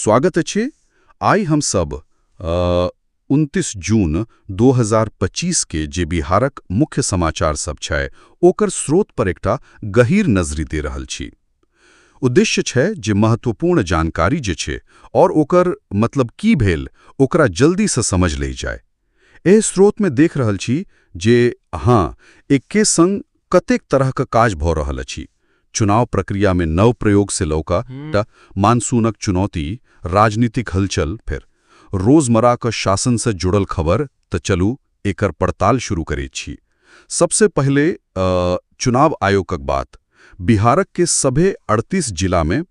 स्वागत अछि। आइ हम सब 29 जून 2025 के जे बिहारक मुख्य समाचार सब छै ओकर स्रोत पर एकटा गहीर नजरि दे रहल छी। उद्देश्य छै जे महत्वपूर्ण जानकारी जे छै और ओकर मतलब की भेल ओकरा जल्दी से समझ ले जाय। एहि स्रोत में देख रहल छी जे एके संग कतेक तरह के काज भ रहल अछि। चुनाव प्रक्रिया में नव प्रयोग से लौका मानसूनक चुनौती, राजनीतिक हलचल, फिर रोजमर्रा के शासन से जुड़ल खबर। तो चलू एकर पड़ताल शुरू करे छी। सबसे पहले चुनाव आयोगक बात। बिहारक के सभे 38 जिला में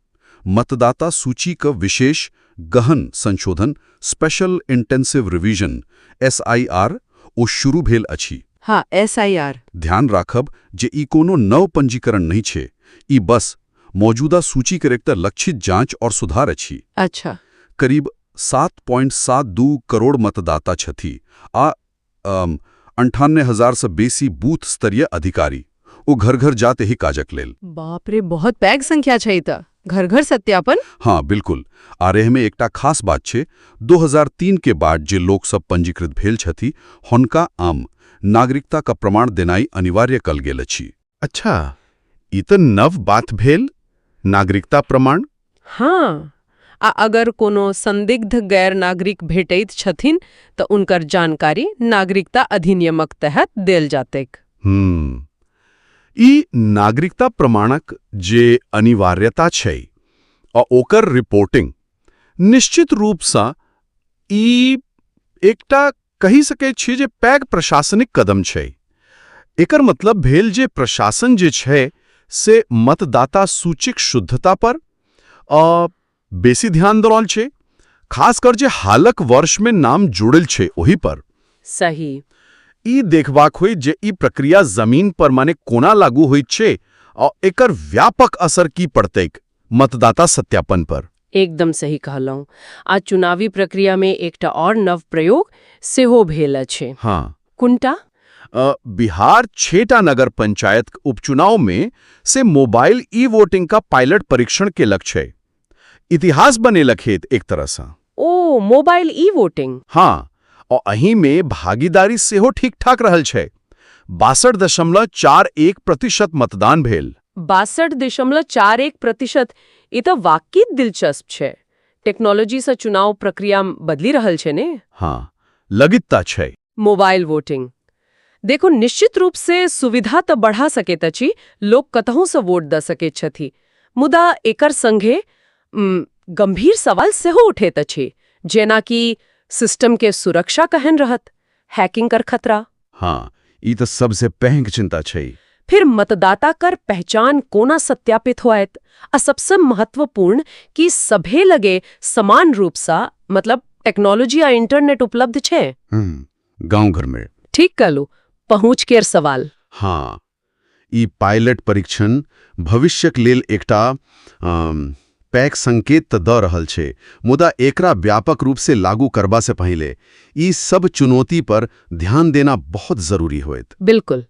मतदाता सूची का विशेष गहन संशोधन स्पेशल इंटेंसिव रिवीजन SIR ओ शुरू भेल अछि। हाँ, SIR। ध्यान राखब जे ई कोनो नव पंजीकरण नहीं छे, ई बस मौजूदा सूची के एकटा लक्षित जांच और सुधार अछि। अच्छा। करीब 7.72 करोड़ मतदाता छथि आ 98,000 से बेसी बूथ स्तरीय अधिकारी ओ घर घर जाते ही काजक लेल। बाप रे, बहुत पैघ संख्या छै ई त। घर घर सत्यापन? हाँ बिल्कुल। आ एहि में एकटा खास बात छै, 2003 के बाद जे लोक सब पंजीकृत भेल छथि हुनका आम नागरिकता का प्रमाण देनाई अनिवार्य कल गेल अछि। अच्छा, ई त नव बात भेल, नागरिकता प्रमाण। हाँ, आ अगर कोनो संदिग्ध गैर नागरिक भेटैत छथिन त उनकर जानकारी नागरिकता अधिनियमक तहत देल जातैक। ई नागरिकता प्रमाणक जे अनिवार्यता छै आ ओकर रिपोर्टिंग निश्चित रूप सँ ई एकटा कहि सकै छी जे पैघ प्रशासनिक कदम छै। एकर मतलब भेल जे प्रशासन जे छै से मतदाता सूचीक शुद्धता पर बेसी ध्यान द रहल छै, खासकर जे हालक वर्ष में नाम जुड़ल छै ओही पर। सही। ई देखबाक होइ जे ई प्रक्रिया जमीन पर माने कोना लागू होइत छै और एकर व्यापक असर की पड़तैक मतदाता सत्यापन पर। एकदम सही कहलहुँ। आ चुनावी प्रक्रिया में एकटा और नव प्रयोग सेहो भेल अछि। हाँ। कुनटा? बिहार 6टा नगर पंचायत उपचुनाव में से मोबाइल ई वोटिंग का पायलट परीक्षण केलक छै। इतिहास बनेलक हेत एक तरह से। ओ, मोबाइल ई वोटिंग। हाँ, और अही में भागीदारी सेहो ठीक ठाक रहल छै। 62.41% मतदान भेल। 62.41%? ई तो वाकई दिलचस्प छै। टेक्नोलॉजी से चुनाव प्रक्रिया बदली रहल छै ने? हाँ, लगिता छै। मोबाइल वोटिंग देखो, निश्चित रूप से सुविधा तो बढ़ा सकैत अछि, लोग कतहु से वोट द सकैत छथि। मुदा एकर संगे गंभीर सवाल सेहो उठैत अछि, जेना कि सिस्टम के सुरक्षा केहन रहत, हैकिंग कर खतरा। हाँ, ई तो सबसे पैघ चिंता छै। फिर मतदाता कर पहचान कोना सत्यापित होएत, आ सबसे महत्वपूर्ण कि सभे लगे समान रूप सा मतलब टेक्नोलॉजी आ इंटरनेट उपलब्ध छै। गांव घर में। ठीक कहलू, पहुंच केर सवाल। हाँ, ई पायलट परीक्षण भविष्यक लेल एकटा पैघ संकेत त द रहल छै, मुदा एकरा व्यापक रूप से लागू करबा से पहले ई सब चुनौती पर ध्यान देना बहुत जरूरी होइत। बिल्कुल।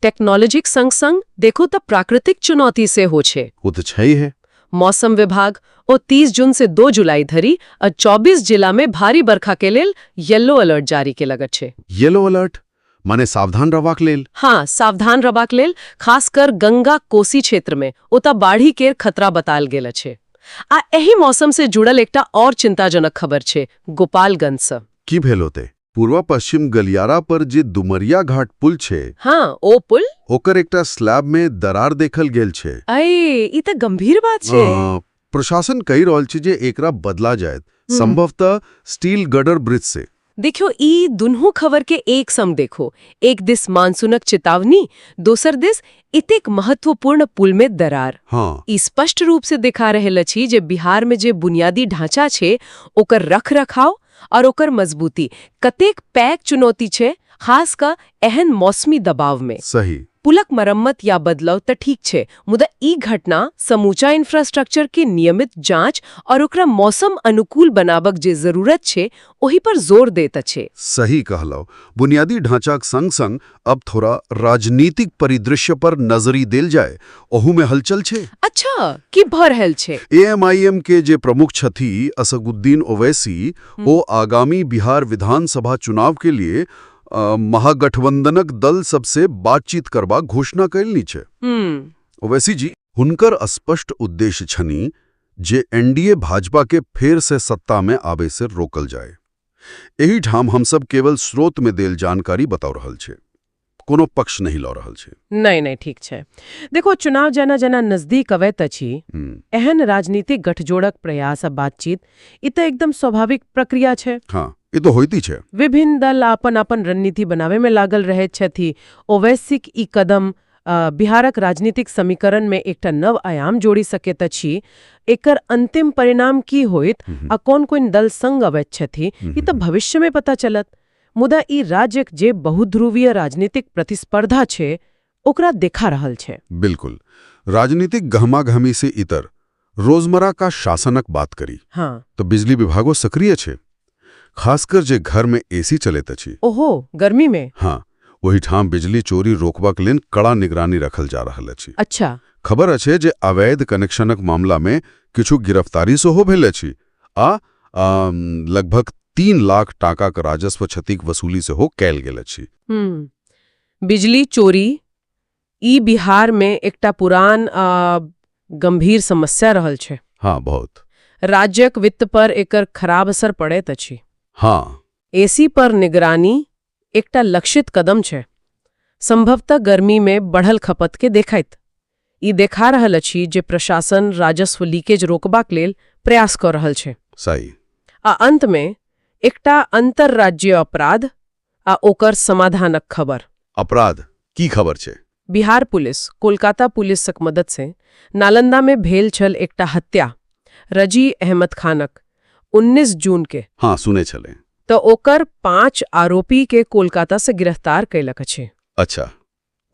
टेक्नोलॉजिक संग-संग देखो तो प्राकृतिक चुनौती से हो छै। वो तो छै ही है। मौसम विभाग ओ 30 जून से 2 जुलाई धरि 24 जिला में भारी बरखा के लेल येलो अलर्ट जारी केलक छै। येलो अलर्ट माने सावधान रहबाक लेल? हाँ, सावधान रहबाक लेल, खासकर गंगा कोसी क्षेत्र में ओता बाढ़ी केर खतरा बताल गेल छै। आ एही मौसम से जुड़ल एकटा और चिंताजनक खबर छै गोपालगंज से। की भेल होते? पूर्व पश्चिम गलियारा पर जे डुमरिया घाट पुल छै, हाँ, ओ पुल ओकर एकटा स्लैब में दरार देखल गेल छै। ई त गंभीर बात छै। प्रशासन कहि रहल छै जे एकरा बदला जाए, संभवतः स्टील गर्डर ब्रिज से। देखियो, ई दुनू खबर के एक संग देखो। एक दिस मानसूनक चेतावनी, दोसर दिस इतेक महत्वपूर्ण पुल में दरार। हाँ। ई स्पष्ट रूप से दिखा रहल अछि जे बिहार में जे बुनियादी ढांचा छै ओकर रख रखाव और ओकर मजबूती कतेक पैघ चुनौती छै, खास का एहन मौसमी दबाव में। सही। पुलक मरम्मत या बदलाव त ठीक छे, मुदा ई घटना समूचा इंफ्रास्ट्रक्चर के नियमित जांच और ओकरा मौसम अनुकूल बनाबक जे जरूरत छे ओही पर जोर देत छे। सही कहलो। बुनियादी ढांचाक संग संग अब थोड़ा राजनीतिक परिदृश्य पर नजरी देल जाए, ओहू में हलचल छे। अच्छा, की भर रहल छे? एएमआईएम के जे प्रमुख छथी असदुद्दीन ओवैसी ओ आगामी बिहार विधानसभा चुनाव के लिए महागठबंधनक दल सबसे बातचीत करबा घोषणा कैलनी छे। ओवैसी जी हुनकर स्पष्ट उद्देश्य छनी जे एनडीए भाजपा के फेर से सत्ता में आबे से रोकल जाए। एही ठाम हम सब केवल स्रोत में देल जानकारी बताओ रहल छे, कोनो पक्ष नहीं लौ रहल छे। नहीं ठीक छे। देखो, चुनाव जना जना नजदीक अवैत अछि, एहन राजनीतिक गठजोड़क प्रयास आ बातचीत ई त एकदम स्वाभाविक प्रक्रिया छे। हाँ, ये तो होती छे। विभिन्न दल अपन रणनीति बनावे में लागल रहे छथि। ओवैसिक ई कदम बिहारक राजनीतिक समीकरण में एकटा नव आयाम जोड़ी सकैत अछि। एकर अंतिम परिणाम की होइत आ कोन दल संग अवैत छथि ई त भविष्य में पता चलत। मुदा ई राज्यक जे बहुध्रुवीय राजनीतिक प्रतिस्पर्धा छे ओकरा देखा रहल छे। बिल्कुल। राजनीतिक गहमागहमी से इतर रोजमर्रा का शासनक बात करी तो बिजली विभागो सक्रिय छे, खासकर जे घर में एसी चलेत अछि। ओहो, गर्मी में? हाँ, वही ठाम बिजली चोरी रोकबाक लेल कड़ा निगरानी रखल जा रहल अछि। अच्छा। खबर अछि जे अवैध कनेक्शनक मामला में किछु गिरफ्तारी सेहो भेल अछि आ लगभग 3 लाख टाकाक राजस्व क्षतिक वसूली सेहो कैल गेल अछि। बिजली चोरी ई बिहार में एकटा पुरान गंभीर समस्या रहल छे। हाँ, बहुत। राज्यक वित्त पर एकर खराब असर पड़ैत अछि। हाँ। एसी पर निगरानी एकटा लक्षित कदम छे, संभवतः गर्मी में बढ़ल खपत के देखैत। ई देखा रहल अछि जे प्रशासन राजस्व लीकेज रोकबाक लेल प्रयास कर रहल छे। सही। आ अंत में एकटा अंतरराज्यीय अपराध आ ओकर समाधानक खबर। अपराध की खबर छे? बिहार पुलिस कोलकाता पुलिसक मदद से नालंदा में भेल छल एकटा हत्या, रजी अहमद खानक, 19 जून के। हाँ, सुने छले। तो ओकर 5 आरोपी के कोलकाता से गिरफ्तार कैलक अछि। अच्छा,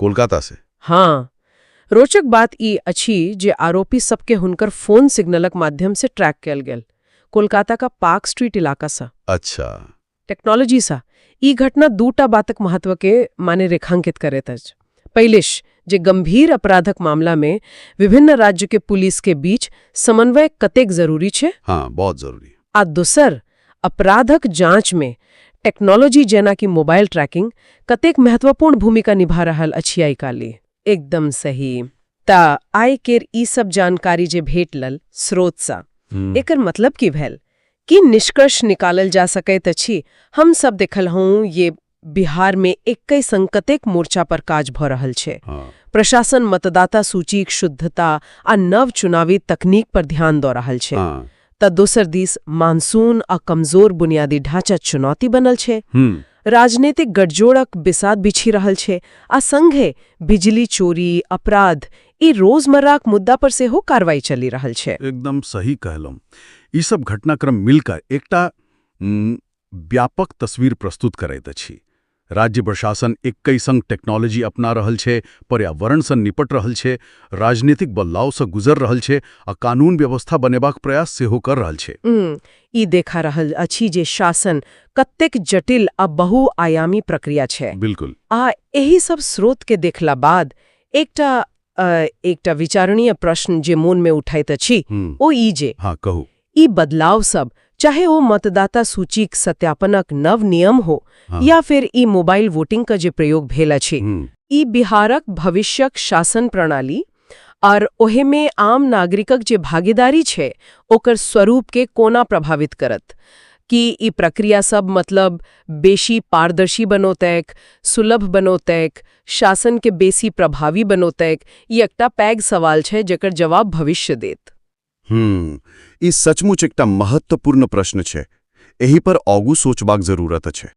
कोलकाता से? हाँ। रोचक बात ई अछि जे आरोपी सबके हुनकर फोन सिग्नलक माध्यम से ट्रैक कैल गेल, कोलकाता का पार्क स्ट्रीट इलाका सा। अच्छा। टेक्नोलॉजी सा ई घटना 2टा बातक महत्व के माने रेखांकित करैत अछि। पहिलेश जे गंभीर अपराधक मामला में विभिन्न राज्य के पुलिस के बीच समन्वय कतेक जरूरी छे। हाँ, बहुत जरूरी। आ दोसर, अपराधक जांच में टेक्नोलॉजी जेना कि मोबाइल ट्रैकिंग कतेक महत्वपूर्ण भूमिका निभा रहल अछि आई काल्हि। एकदम सही। ता आइ केर ई सब जानकारी जे भेटल स्रोत सा, एकर मतलब की भेल? की निष्कर्ष निकालल जा सकैत अछि? हम सब देखल हूँ ये बिहार में 21 संकतेक मोर्चा पर काज भ रहल छे। प्रशासन मतदाता सूचीक शुद्धता आ नव चुनावी तकनीक पर ध्यान द रहल छे। त दोसर दिस मानसून आ कमजोर बुनियादी ढांचा चुनौती बनल छे। राजनीतिक गठजोड़क बिसात बिछी रहल छे आ संगे बिजली चोरी, अपराध ई रोजमर्राक मुद्दा पर सेहो कार्रवाई चली रहल छे। एकदम सही कहलौं। ई सब घटनाक्रम मिलकर एकटा व्यापक तस्वीर प्रस्तुत करैत अछि। राज्य प्रशासन 21 संग टेक्नोलॉजी अपना रहल छे, पर्यावरण सँ निपट रहल छे, राजनीतिक बदलाव सँ गुजर रहल छे आ कानून व्यवस्था बनेबाक प्रयास सेहो कर रहल छे। ई देखा रहल अछि जे शासन कतेक जटिल आ बहुआयामी प्रक्रिया छे। बिल्कुल। आ एही सब स्रोत के देखला बाद एकटा विचारणीय प्रश्न जे मन में उठैत अछि ओ ई जे हाँ, कहू। ई बदलाव सब, चाहे वो मतदाता सूचीक सत्यापनक नव नियम हो या फिर ई मोबाइल वोटिंग का जे प्रयोग भेल अछि, ई बिहारक भविष्यक शासन प्रणाली और ओहे में आम नागरिकक जे भागीदारी छे ओकर स्वरूप के कोना प्रभावित करत? कि ई प्रक्रिया सब मतलब बेसी पारदर्शी बनोतैक, सुलभ बनोतैक, शासन के बेसी प्रभावी बनोतैक? ई एकटा पैघ सवाल छे जेकर जवाब भविष्य देत। ई सचमुच एकटा महत्वपूर्ण प्रश्न छे। एही पर आगू सोचबाक जरूरत अछि।